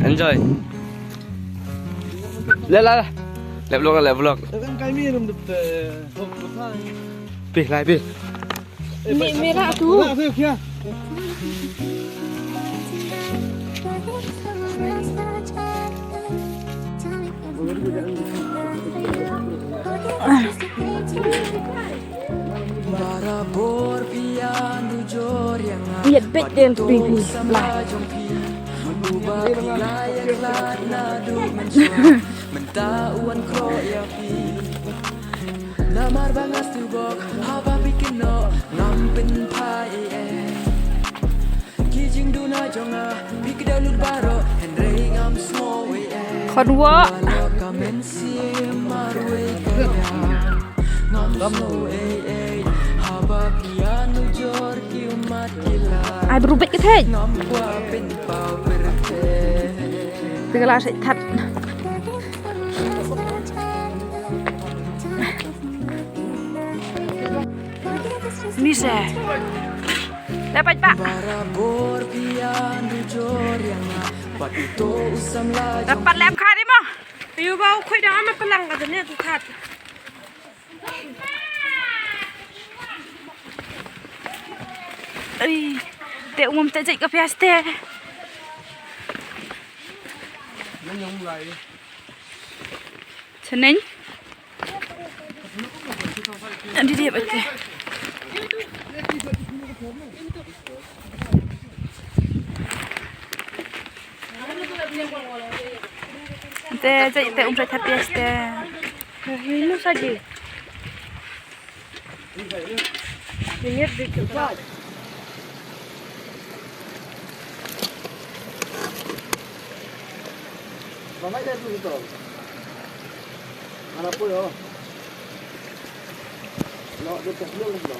Enjoy. Lah. Live vlog. Kan kami minum depan. Pih, lai pih. Merah tu. Merah tu kia. Lihat bed dia pilih lah. Kedua. Ai berubah ke thay? Segala sẽ thật. Ni se. Dapat pak. Dapat lem khat đi mà. Yêu bao khơi đó mà pelang ka ne tu khat. Ai, te umum te jai ka piaste. Seneng. Nanti dia baca. Te umum te piaste. Ini saja. Ini dia. Mamãe deve ir então. Mana pun yo. Lo dia tak belum lo.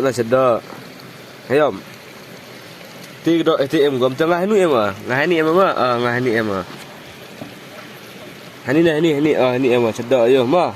Sedap. Hayam. Ti dok ATM gom tengah ni em ah. Ngah ni em ah. Ngah ni em ah. Hani ni em ah sedap yo mah.